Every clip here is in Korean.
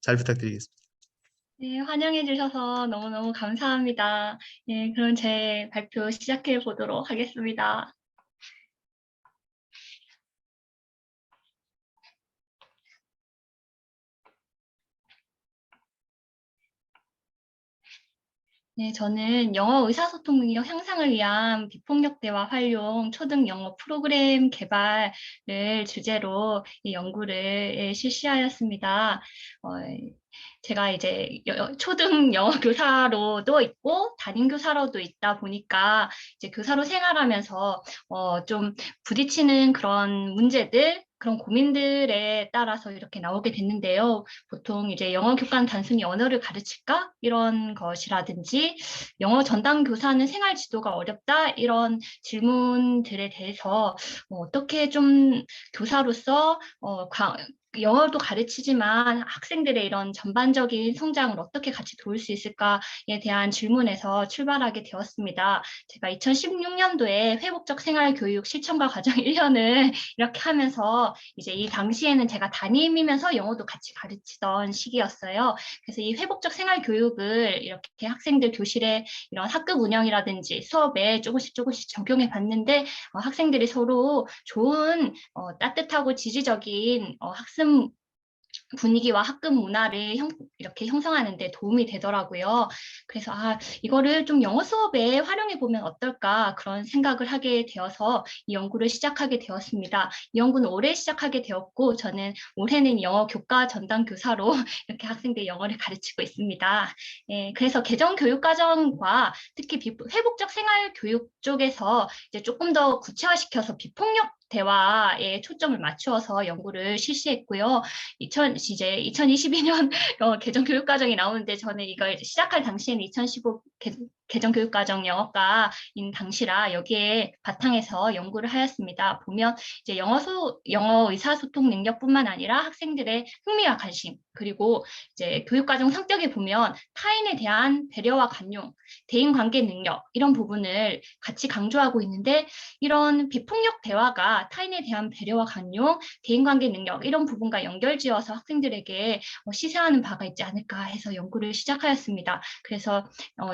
잘 부탁드리겠습니다. 네, 환영해 주셔서 너무너무 감사합니다. 예, 그럼 제 발표 시작해 보도록 하겠습니다. 네, 저는 영어 의사소통 능력 향상을 위한 비폭력 대화 활용 초등 영어 프로그램 개발을 주제로 이 연구를 실시하였습니다. 어, 제가 이제 초등 영어 교사로도 있고 담임 교사로도 있다 보니까 이제 교사로 생활하면서 좀 부딪히는 그런 문제들, 그런 고민들에 따라서 이렇게 나오게 됐는데요. 보통 이제 영어 교과는 단순히 언어를 가르칠까? 이런 것이라든지 영어 전담 교사는 생활 지도가 어렵다? 이런 질문들에 대해서 어떻게 좀 교사로서 영어도 가르치지만 학생들의 이런 전반적인 성장을 어떻게 같이 도울 수 있을까에 대한 질문에서 출발하게 되었습니다. 제가 2016년도에 회복적 생활교육 실천과 과정 1년을 이렇게 하면서 이제 이 당시에는 제가 담임이면서 영어도 같이 가르치던 시기였어요. 그래서 이 회복적 생활교육을 이렇게 학생들 교실에 이런 학급 운영이라든지 수업에 조금씩 적용해 봤는데 학생들이 서로 좋은 따뜻하고 지지적인 학습 분위기와 학급 문화를 이렇게 형성하는 데 도움이 되더라고요. 그래서 이거를 좀 영어 수업에 활용해 보면 어떨까 그런 생각을 하게 되어서 이 연구를 시작하게 되었습니다. 이 연구는 올해 시작하게 되었고 저는 올해는 영어 교과 전담 교사로 이렇게 학생들 영어를 가르치고 있습니다. 예, 그래서 개정 교육 과정과 특히 회복적 생활 교육 쪽에서 이제 조금 더 구체화시켜서 비폭력 대화에 초점을 맞추어서 연구를 실시했고요. 이제 2022년 개정 교육 과정이 나오는데 저는 이걸 시작할 당시에는 2015 개정 교육 과정 영어과인 당시라 여기에 바탕에서 연구를 하였습니다. 보면 이제 영어 의사소통 능력뿐만 아니라 학생들의 흥미와 관심 그리고 이제 교육 과정 성격에 보면 타인에 대한 배려와 관용, 대인관계 능력 이런 부분을 같이 강조하고 있는데 이런 비폭력 대화가 타인에 대한 배려와 관용, 대인관계 능력 이런 부분과 연결지어서 학생들에게 시사하는 바가 있지 않을까 해서 연구를 시작하였습니다. 그래서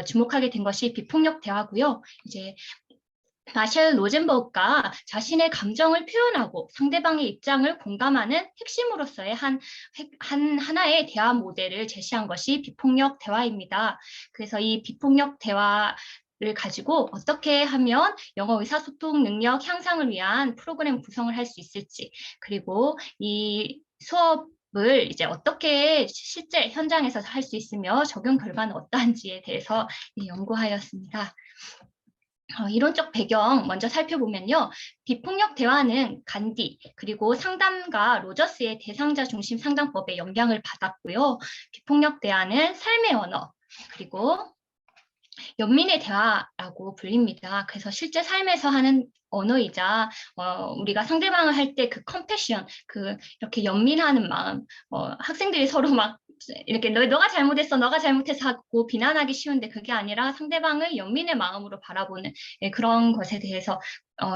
주목하게 된 것이 비폭력 대화고요. 이제 마셜 로젠버그가 자신의 감정을 표현하고 상대방의 입장을 공감하는 핵심으로서의 하나의 대화 모델을 제시한 것이 비폭력 대화입니다. 그래서 이 비폭력 대화를 가지고 어떻게 하면 영어 의사소통 능력 향상을 위한 프로그램 구성을 할 수 있을지, 그리고 이 수업을 이제 어떻게 실제 현장에서 할 수 있으며 적용 결과는 어떠한지에 대해서 연구하였습니다. 이론적 배경 먼저 살펴보면요. 비폭력 대화는 간디 그리고 상담가 로저스의 대상자 중심 상담법에 영향을 받았고요. 비폭력 대화는 삶의 언어 그리고 연민의 대화라고 불립니다. 그래서 실제 삶에서 하는 언어이자 우리가 상대방을 할 때 그 컴패션, 그 이렇게 연민하는 마음, 학생들이 서로 막 이렇게 너가 잘못했어, 너가 잘못해서 하고 비난하기 쉬운데 그게 아니라 상대방을 연민의 마음으로 바라보는 그런 것에 대해서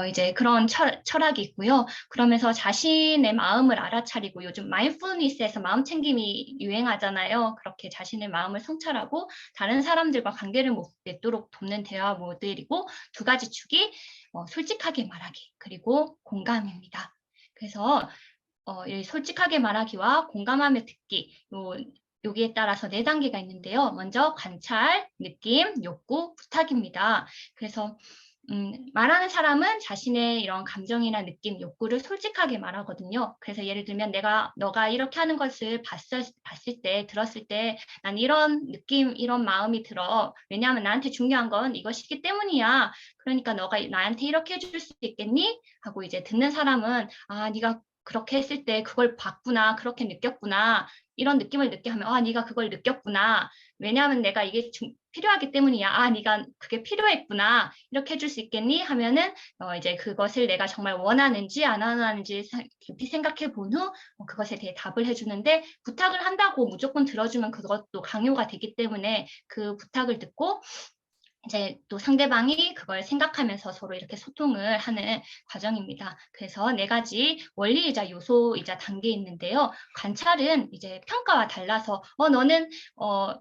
이제 그런 철학이 있고요. 그러면서 자신의 마음을 알아차리고 요즘 마인드풀니스에서 마음 챙김이 유행하잖아요. 그렇게 자신의 마음을 성찰하고 다른 사람들과 관계를 맺도록 돕는 대화 모델이고 두 가지 축이 솔직하게 말하기 그리고 공감입니다. 그래서 솔직하게 말하기와 공감하며 듣기 여기에 따라서 4단계가 있는데요. 먼저 관찰, 느낌, 욕구, 부탁입니다. 그래서 말하는 사람은 자신의 이런 감정이나 느낌, 욕구를 솔직하게 말하거든요. 그래서 예를 들면 너가 이렇게 하는 것을 봤을 때, 들었을 때, 난 이런 느낌, 이런 마음이 들어. 왜냐하면 나한테 중요한 건 이것이기 때문이야. 그러니까 너가 나한테 이렇게 해줄 수 있겠니? 하고 이제 듣는 사람은, 네가 그렇게 했을 때 그걸 봤구나, 그렇게 느꼈구나. 이런 느낌을 느끼게 하면, 네가 그걸 느꼈구나. 왜냐하면 내가 이게 필요하기 때문이야. 네가 그게 필요했구나. 이렇게 해줄 수 있겠니? 하면은 이제 그것을 내가 정말 원하는지 안 원하는지 깊이 생각해 본 후 그것에 대해 답을 해주는데 부탁을 한다고 무조건 들어주면 그것도 강요가 되기 때문에 그 부탁을 듣고 이제 또 상대방이 그걸 생각하면서 서로 이렇게 소통을 하는 과정입니다. 그래서 네 가지 원리이자 요소이자 단계 있는데요. 관찰은 이제 평가와 달라서 너는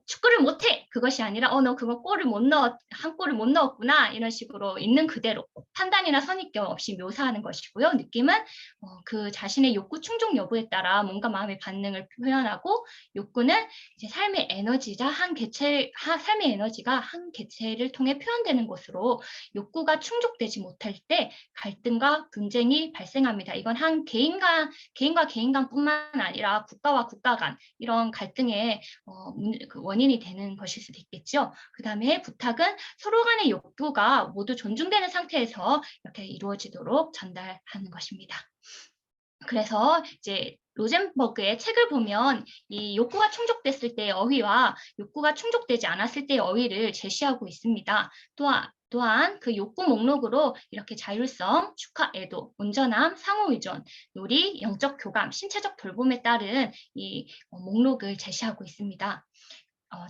축구를 못해 그것이 아니라 너 그거 골을 못 넣었 한 골을 못 넣었구나 이런 식으로 있는 그대로 판단이나 선입견 없이 묘사하는 것이고요. 느낌은 그 자신의 욕구 충족 여부에 따라 몸과 마음의 반응을 표현하고, 욕구는 이제 삶의 에너지자 삶의 에너지가 한 개체를 통해 표현되는 것으로 욕구가 충족되지 못할 때 갈등과 분쟁이 발생합니다. 이건 한 개인과 개인 간뿐만 아니라 국가와 국가 간 이런 갈등의 그 원인이 되는 것일 수도 있겠죠. 그다음에 부탁은 서로 간의 욕구가 모두 존중되는 상태에서 이렇게 이루어지도록 전달하는 것입니다. 그래서 이제 로젠버그의 책을 보면 이 욕구가 충족됐을 때의 어휘와 욕구가 충족되지 않았을 때의 어휘를 제시하고 있습니다. 또한 그 욕구 목록으로 이렇게 자율성, 축하, 애도, 온전함, 상호의존, 요리, 영적 교감, 신체적 돌봄에 따른 이 목록을 제시하고 있습니다.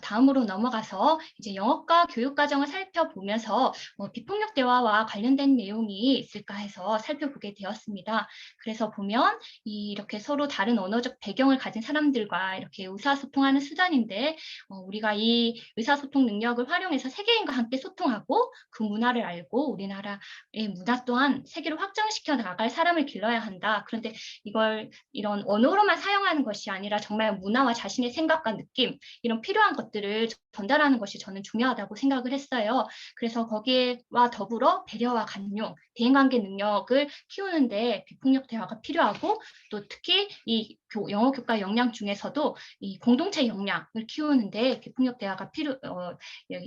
다음으로 넘어가서 이제 영어과 교육 과정을 살펴보면서 비폭력 대화와 관련된 내용이 있을까 해서 살펴보게 되었습니다. 그래서 보면 이렇게 서로 다른 언어적 배경을 가진 사람들과 이렇게 의사소통하는 수단인데, 우리가 이 의사소통 능력을 활용해서 세계인과 함께 소통하고 그 문화를 알고 우리나라의 문화 또한 세계로 확장시켜 나갈 사람을 길러야 한다. 그런데 이걸 이런 언어로만 사용하는 것이 아니라 정말 문화와 자신의 생각과 느낌, 이런 필요한 것들을 전달하는 것이 저는 중요하다고 생각을 했어요. 그래서 거기에와 더불어 배려와 간용, 대인관계 능력을 키우는데 비폭력 대화가 필요하고, 또 특히 이 영어 교과 역량 중에서도 이 공동체 역량을 키우는데 비폭력 대화가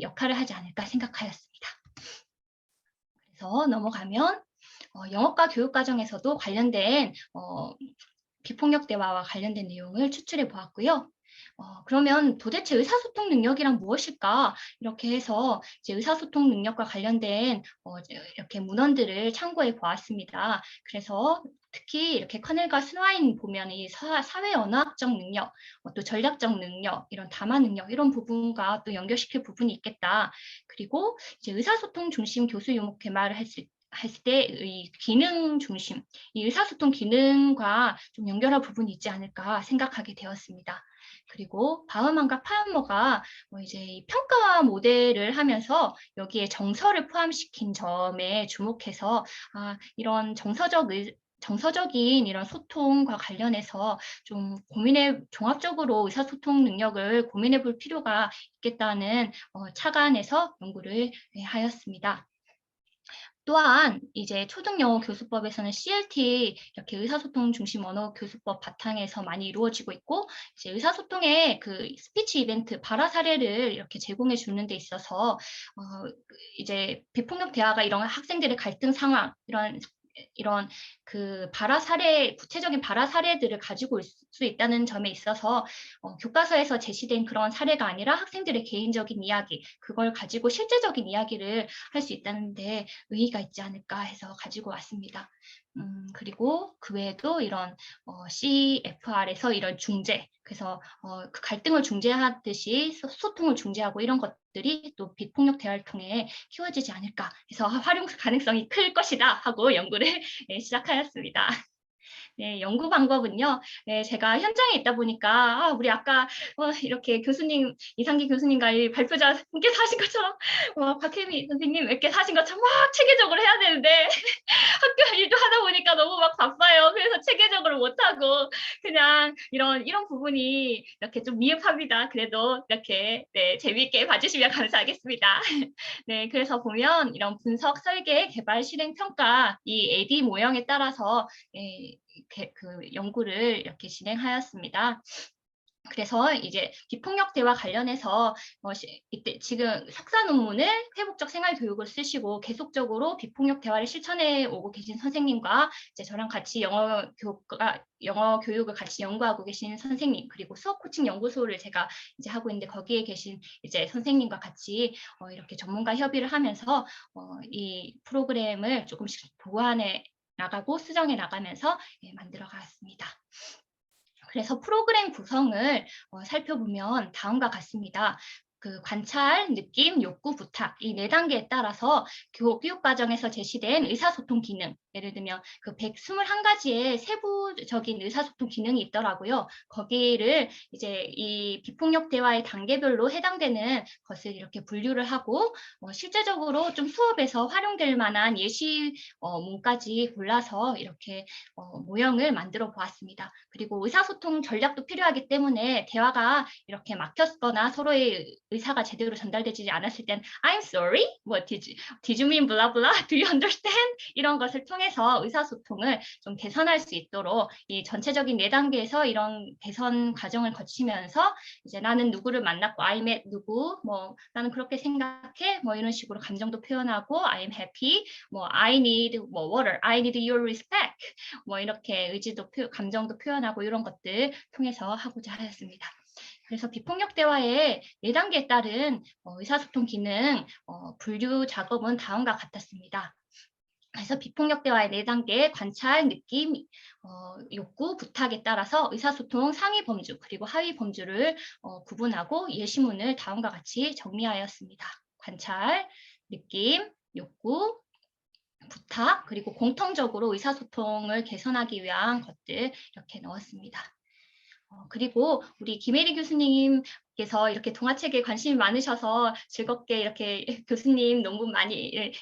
역할을 하지 않을까 생각하였습니다. 그래서 넘어가면 영어과 교육 과정에서도 관련된 비폭력 대화와 관련된 내용을 추출해 보았고요. 그러면 도대체 의사소통 능력이란 무엇일까? 이렇게 해서 이제 의사소통 능력과 관련된 이렇게 문헌들을 참고해 보았습니다. 그래서 특히 이렇게 커넬과 스와인 보면 이 사회 언어학적 능력, 또 전략적 능력, 이런 담화 능력 이런 부분과 또 연결시킬 부분이 있겠다. 그리고 이제 의사소통 중심 교수 유목 개발을 했을 때의 기능 중심, 이 의사소통 기능과 좀 연결할 부분이 있지 않을까 생각하게 되었습니다. 그리고 바흐만과 파흐머가 이제 평가 모델을 하면서 여기에 정서를 포함시킨 점에 주목해서 이런 정서적인 이런 소통과 관련해서 좀 종합적으로 의사소통 능력을 고민해 볼 필요가 있겠다는 착안에서 연구를 하였습니다. 또한 이제 초등영어 교수법에서는 CLT 이렇게 의사소통 중심 언어 교수법 바탕에서 많이 이루어지고 있고, 이제 의사소통의 그 스피치 이벤트 발화 사례를 이렇게 제공해 주는 데 있어서 이제 비폭력 대화가 이런 학생들의 갈등 상황, 이런 그 구체적인 발화 사례들을 가지고 올 수 있다는 점에 있어서 교과서에서 제시된 그런 사례가 아니라 학생들의 개인적인 이야기, 그걸 가지고 실제적인 이야기를 할 수 있다는데 의의가 있지 않을까 해서 가지고 왔습니다. 그리고 그 외에도 이런 CFR에서 이런 중재, 그래서 그 갈등을 중재하듯이 소통을 중재하고 이런 것들이 또 비폭력 대화를 통해 키워지지 않을까 해서 활용 가능성이 클 것이다 하고 연구를 시작하였습니다. 네, 연구 방법은요. 네, 제가 현장에 있다 보니까 우리 아까 이렇게 이상기 교수님과 이 발표자 함께 사신 것처럼 박혜미 선생님 이렇게 사신 것처럼 막 체계적으로 해야 되는데 학교 일도 하다 보니까 너무 막 바빠요. 그래서 체계적으로 못하고 그냥 이런 부분이 이렇게 좀 미흡합니다. 그래도 이렇게 재미있게 봐주시면 감사하겠습니다. 네, 그래서 보면 이런 분석, 설계, 개발, 실행, 평가 이 AD 모형에 따라서 그 연구를 이렇게 진행하였습니다. 그래서 이제 비폭력 대화 관련해서 이때 지금 석사 논문을 회복적 생활 교육을 쓰시고 계속적으로 비폭력 대화를 실천해 오고 계신 선생님과 이제 저랑 같이 영어 교육을 같이 연구하고 계신 선생님, 그리고 수업 코칭 연구소를 제가 이제 하고 있는데 거기에 계신 이제 선생님과 같이 이렇게 전문가 협의를 하면서 이 프로그램을 조금씩 보완해 나가고 수정해 나가면서 만들어 갔습니다. 그래서 프로그램 구성을 살펴보면 다음과 같습니다. 그 관찰, 느낌, 욕구, 부탁 이 네 단계에 따라서 교육 과정에서 제시된 의사소통 기능, 예를 들면 그 121가지의 세부적인 의사소통 기능이 있더라고요. 거기를 이제 이 비폭력 대화의 단계별로 해당되는 것을 이렇게 분류를 하고 실제적으로 좀 수업에서 활용될 만한 예시 문까지 골라서 이렇게 모형을 만들어 보았습니다. 그리고 의사소통 전략도 필요하기 때문에 대화가 이렇게 막혔거나 서로의 의사가 제대로 전달되지 않았을 땐 I'm sorry, what did you mean blah blah, do you understand? 이런 것을 통해서 의사소통을 좀 개선할 수 있도록 이 전체적인 네 단계에서 이런 개선 과정을 거치면서 이제 나는 누구를 만났고 I'm at 누구, 뭐 나는 그렇게 생각해, 뭐 이런 식으로 감정도 표현하고 I'm happy, 뭐 I need 뭐 water, I need your respect, 뭐 이렇게 의지도 감정도 표현하고 이런 것들 통해서 하고자 하였습니다. 그래서 비폭력 대화의 4단계에 따른 의사소통 기능 분류 작업은 다음과 같았습니다. 그래서 비폭력 대화의 4단계 관찰, 느낌, 욕구, 부탁에 따라서 의사소통 상위 범주 그리고 하위 범주를 구분하고 예시문을 다음과 같이 정리하였습니다. 관찰, 느낌, 욕구, 부탁, 그리고 공통적으로 의사소통을 개선하기 위한 것들 이렇게 넣었습니다. 그리고 우리 김혜리 교수님께서 이렇게 동화책에 관심이 많으셔서 즐겁게 이렇게 교수님 논문 많이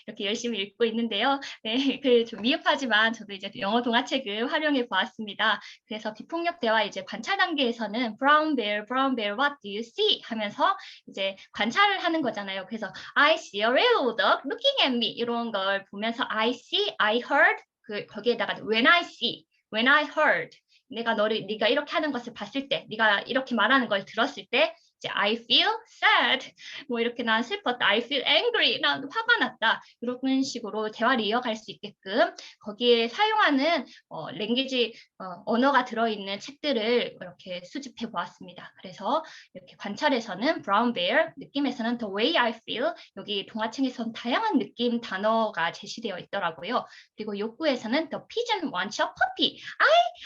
이렇게 열심히 읽고 있는데요. 네, 그 좀 미흡하지만 저도 이제 영어 동화책을 활용해 보았습니다. 그래서 비폭력 대화 이제 관찰 단계에서는 brown bear, what do you see? 하면서 이제 관찰을 하는 거잖아요. 그래서 I see a real dog looking at me 이런 걸 보면서 I see, I heard 거기에다가 when I see, when I heard 네가 이렇게 하는 것을 봤을 때, 네가 이렇게 말하는 걸 들었을 때, 이제 I feel sad, 뭐 이렇게 난 슬펐다, I feel angry, 난 화가 났다 이런 식으로 대화를 이어갈 수 있게끔 거기에 사용하는 랭귀지 언어가 들어있는 책들을 이렇게 수집해 보았습니다. 그래서 이렇게 관찰에서는 brown bear, 느낌에서는 the way I feel, 여기 동화책에서는 다양한 느낌 단어가 제시되어 있더라고요. 그리고 욕구에서는 the pigeon wants a puppy,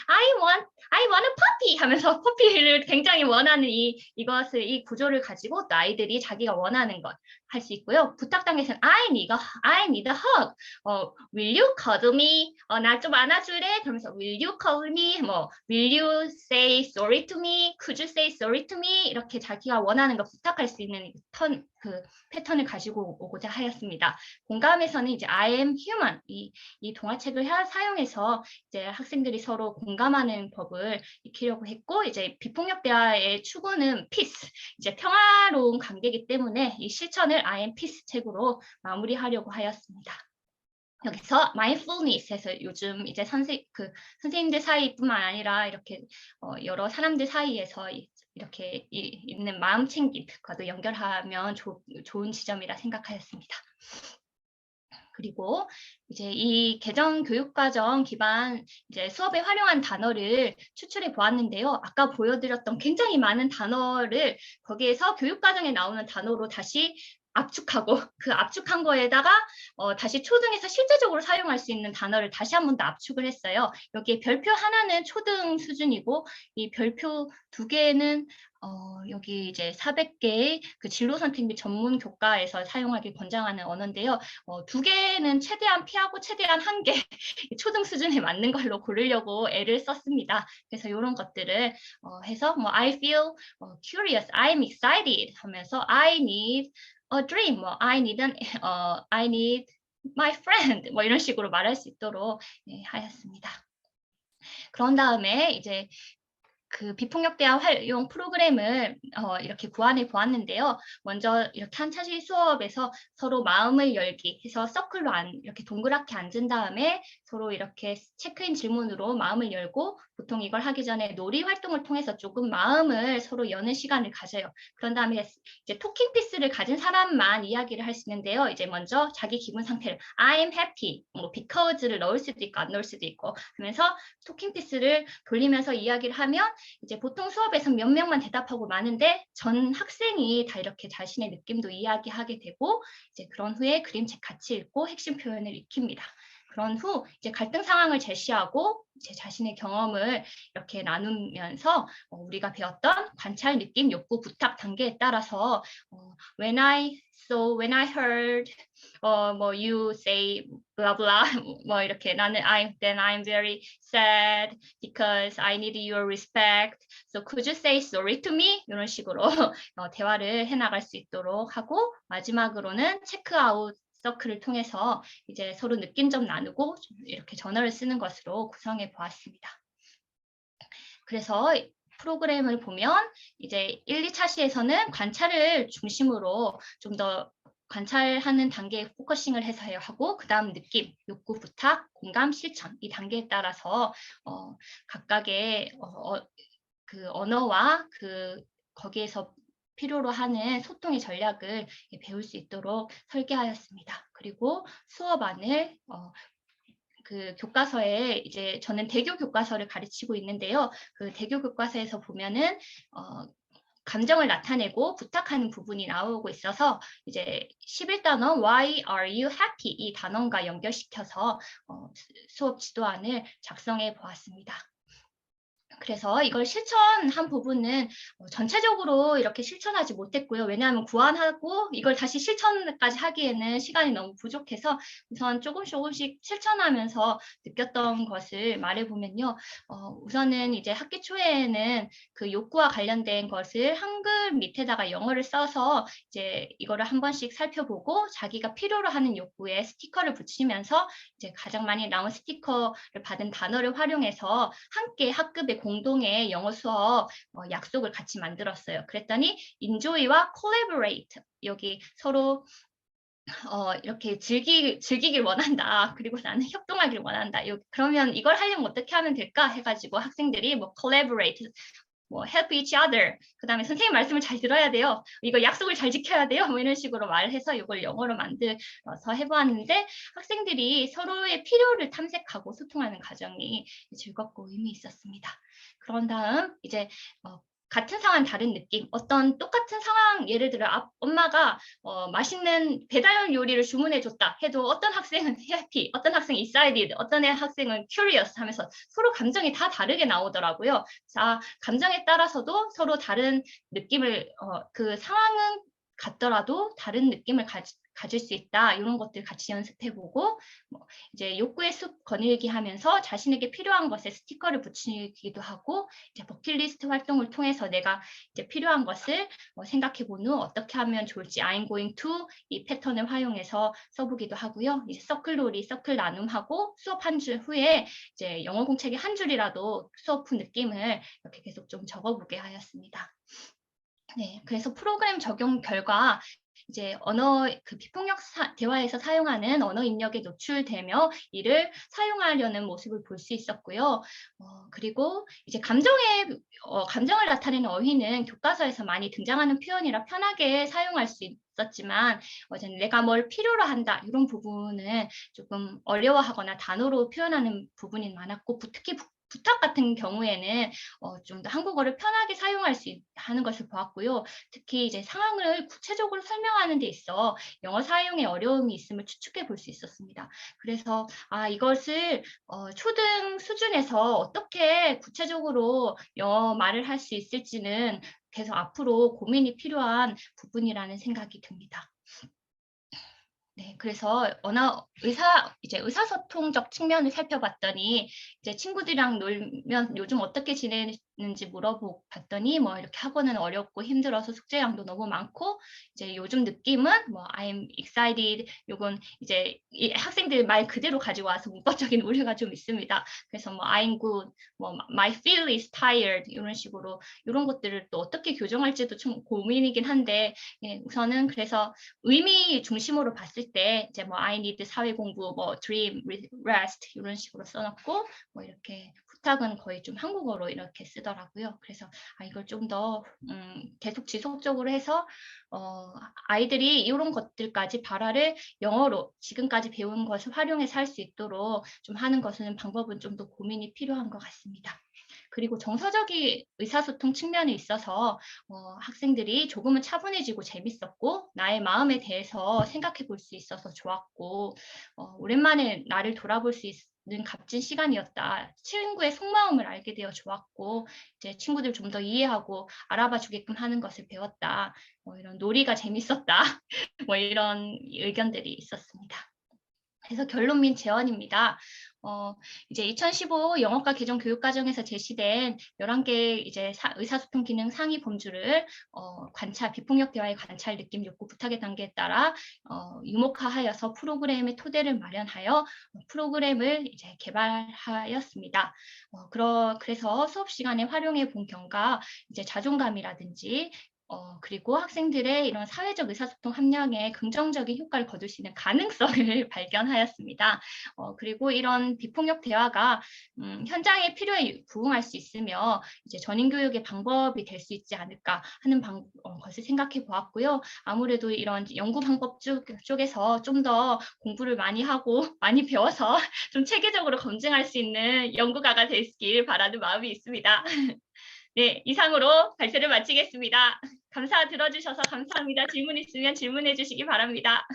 I want a puppy 하면서 퍼피를 굉장히 원하는 이것을 이 구조를 가지고 또 아이들이 자기가 원하는 것 할 수 있고요. 부탁당에서는 I need a hug. Will you cuddle me? 나 좀 안아줄래? 그러면서 Will you cuddle me? 뭐 Will you say sorry to me? Could you say sorry to me? 이렇게 자기가 원하는 거 부탁할 수 있는 그 패턴을 가지고 오고자 하였습니다. 공감에서는 이제 I am human 이 동화책을 사용해서 이제 학생들이 서로 공감하는 법을 익히려고 했고 이제 비폭력 대화의 추구는 peace, 이제 평화로운 관계이기 때문에 이 실천을 I am peace 책으로 마무리하려고 하였습니다. 여기서 mindfulness에서 요즘 이제 선생님들 사이뿐만 아니라 이렇게 여러 사람들 사이에서 이렇게 있는 마음 챙김과도 연결하면 좋은 지점이라 생각하였습니다. 그리고 이제 이 개정 교육과정 기반 이제 수업에 활용한 단어를 추출해 보았는데요. 아까 보여드렸던 굉장히 많은 단어를 거기에서 교육과정에 나오는 단어로 다시 압축하고 그 압축한 거에다가 다시 초등에서 실제적으로 사용할 수 있는 단어를 다시 한 번 더 압축을 했어요. 여기에 별표 하나는 초등 수준이고 이 별표 2개는 여기 이제 400개의 그 진로 선택 및 전문 교과에서 사용하길 권장하는 언어인데요. 2개는 최대한 피하고 최대한 1개 초등 수준에 맞는 걸로 고르려고 애를 썼습니다. 그래서 이런 것들을 해서 뭐 I feel curious, I'm excited 하면서 I need a dream, 뭐 I need my friend 뭐 이런 식으로 말할 수 있도록 하였습니다. 그런 다음에 이제 그 비폭력 대화 활용 프로그램을 이렇게 구안해 보았는데요. 먼저 이렇게 한 차시 수업에서 서로 마음을 열기 해서 서클로 이렇게 동그랗게 앉은 다음에 서로 이렇게 체크인 질문으로 마음을 열고 보통 이걸 하기 전에 놀이 활동을 통해서 조금 마음을 서로 여는 시간을 가져요. 그런 다음에 이제 토킹 피스를 가진 사람만 이야기를 할 수 있는데요. 이제 먼저 자기 기분 상태를 I'm happy, 뭐 because를 넣을 수도 있고 안 넣을 수도 있고 하면서 토킹 피스를 돌리면서 이야기를 하면 이제 보통 수업에서 몇 명만 대답하고 마는데 전 학생이 다 이렇게 자신의 느낌도 이야기하게 되고 이제 그런 후에 그림책 같이 읽고 핵심 표현을 익힙니다. 그런 후 이제 갈등 상황을 제시하고 제 자신의 경험을 이렇게 나누면서 우리가 배웠던 관찰, 느낌, 욕구, 부탁 단계에 따라서 when I heard 뭐 you say blah blah 뭐 이렇게 나는 then I'm very sad because I need your respect. So could you say sorry to me? 이런 식으로 대화를 해나갈 수 있도록 하고 마지막으로는 체크아웃 서클을 통해서 이제 서로 느낀 점 나누고 이렇게 저널을 쓰는 것으로 구성해 보았습니다. 그래서 프로그램을 보면 이제 1, 2차 시에서는 관찰을 중심으로 좀 더 관찰하는 단계에 포커싱을 해서 하고 그다음 느낌, 욕구, 부탁, 공감, 실천 이 단계에 따라서 각각의 그 언어와 그 거기에서 필요로 하는 소통의 전략을 배울 수 있도록 설계하였습니다. 그리고 수업 안을 그 교과서에 이제 저는 대교 교과서를 가르치고 있는데요. 그 대교 교과서에서 보면은 감정을 나타내고 부탁하는 부분이 나오고 있어서 이제 11단원 Why are you happy? 이 단원과 연결시켜서 수업 지도안을 작성해 보았습니다. 그래서 이걸 실천한 부분은 전체적으로 이렇게 실천하지 못했고요. 왜냐하면 구안하고 이걸 다시 실천까지 하기에는 시간이 너무 부족해서 우선 조금씩 실천하면서 느꼈던 것을 말해보면요. 우선은 이제 학기 초에는 그 욕구와 관련된 것을 한글 밑에다가 영어를 써서 이제 이거를 한 번씩 살펴보고 자기가 필요로 하는 욕구에 스티커를 붙이면서 이제 가장 많이 나온 스티커를 받은 단어를 활용해서 함께 학급에 공동의 영어 수업 약속을 같이 만들었어요. 그랬더니 enjoy와 collaborate 여기 서로 이렇게 즐기길 원한다. 그리고 나는 협동하길 원한다. 그러면 이걸 하려면 어떻게 하면 될까 해가지고 학생들이 뭐 collaborate 뭐 help each other. 그다음에 선생님 말씀을 잘 들어야 돼요. 이거 약속을 잘 지켜야 돼요. 뭐 이런 식으로 말을 해서 이걸 영어로 만들어서 해보았는데 학생들이 서로의 필요를 탐색하고 소통하는 과정이 즐겁고 의미 있었습니다. 그런 다음 이제 같은 상황 다른 느낌 어떤 똑같은 상황 예를 들어 엄마가 맛있는 배달 요리를 주문해 줬다 해도 어떤 학생은 happy 어떤 학생은 excited 어떤 학생은 curious 하면서 서로 감정이 다 다르게 나오더라고요. 자, 감정에 따라서도 서로 다른 느낌을 그 상황은 같더라도 다른 느낌을 가질 수 있다. 이런 것들 같이 연습해보고 뭐 이제 욕구의 숲 거닐기 하면서 자신에게 필요한 것에 스티커를 붙이기도 하고 이제 버킷리스트 활동을 통해서 내가 이제 필요한 것을 생각해본 후 어떻게 하면 좋을지 I'm going to 이 패턴을 활용해서 써보기도 하고요. 이제 서클놀이, 서클 나눔하고 수업 한 줄 후에 이제 영어 공책의 한 줄이라도 수업 후 느낌을 이렇게 계속 좀 적어보게 하였습니다. 네, 그래서 프로그램 적용 결과 이제 언어 그 비폭력 대화에서 사용하는 언어 입력에 노출되며 이를 사용하려는 모습을 볼 수 있었고요. 그리고 이제 감정을 나타내는 어휘는 교과서에서 많이 등장하는 표현이라 편하게 사용할 수 있었지만 내가 뭘 필요로 한다 이런 부분은 조금 어려워하거나 단어로 표현하는 부분이 많았고 특히 부탁 같은 경우에는 좀 더 한국어를 편하게 사용할 수 하는 것을 보았고요. 특히 이제 상황을 구체적으로 설명하는 데 있어 영어 사용에 어려움이 있음을 추측해 볼 수 있었습니다. 그래서 이것을 초등 수준에서 어떻게 구체적으로 영어 말을 할 수 있을지는 계속 앞으로 고민이 필요한 부분이라는 생각이 듭니다. 네, 그래서 의사소통적 측면을 살펴봤더니 이제 친구들이랑 놀면 요즘 어떻게 지내는지 물어봤더니 뭐 이렇게 학원은 어렵고 힘들어서 숙제량도 너무 많고 이제 요즘 느낌은 뭐 I'm excited 요건 이제 이 학생들 말 그대로 가지고 와서 문법적인 오류가 좀 있습니다. 그래서 뭐 I'm good, 뭐 my feel is tired 이런 식으로 이런 것들을 또 어떻게 교정할지도 좀 고민이긴 한데 예, 우선은 그래서 의미 중심으로 봤을 때 이제 뭐 I need 사회 공부, 뭐 dream, rest 이런 식으로 써놓고 뭐 이렇게 부탁은 거의 좀 한국어로 이렇게 쓰더라고요. 그래서 이걸 좀 더 계속 지속적으로 해서 아이들이 이런 것들까지 발화를 영어로 지금까지 배운 것을 활용해서 할 수 있도록 좀 하는 것은 방법은 좀 더 고민이 필요한 것 같습니다. 그리고 정서적인 의사소통 측면에 있어서 학생들이 조금은 차분해지고 재밌었고 나의 마음에 대해서 생각해 볼 수 있어서 좋았고 오랜만에 나를 돌아볼 수 있는 값진 시간이었다. 친구의 속마음을 알게 되어 좋았고 이제 친구들 좀 더 이해하고 알아봐 주게끔 하는 것을 배웠다. 이런 놀이가 재밌었다. 뭐 이런 의견들이 있었습니다. 그래서 결론 및 제언입니다. 이제 2015 영어과 개정 교육과정에서 제시된 11개 이제 의사소통 기능 상위 범주를 관찰, 비폭력 대화의 관찰, 느낌, 욕구, 부탁의 단계에 따라 유목화하여서 프로그램의 토대를 마련하여 프로그램을 이제 개발하였습니다. 그래서 수업 시간에 활용해 본 경과 이제 자존감이라든지 그리고 학생들의 이런 사회적 의사소통 함량에 긍정적인 효과를 거둘 수 있는 가능성을 발견하였습니다. 그리고 이런 비폭력 대화가 현장의 필요에 부응할 수 있으며 이제 전인 교육의 방법이 될 수 있지 않을까 하는 것을 생각해 보았고요. 아무래도 이런 연구 방법 쪽에서 좀 더 공부를 많이 하고 많이 배워서 좀 체계적으로 검증할 수 있는 연구가가 되길 바라는 마음이 있습니다. 네, 이상으로 발표를 마치겠습니다. 들어주셔서 감사합니다. 질문 있으면 질문해 주시기 바랍니다.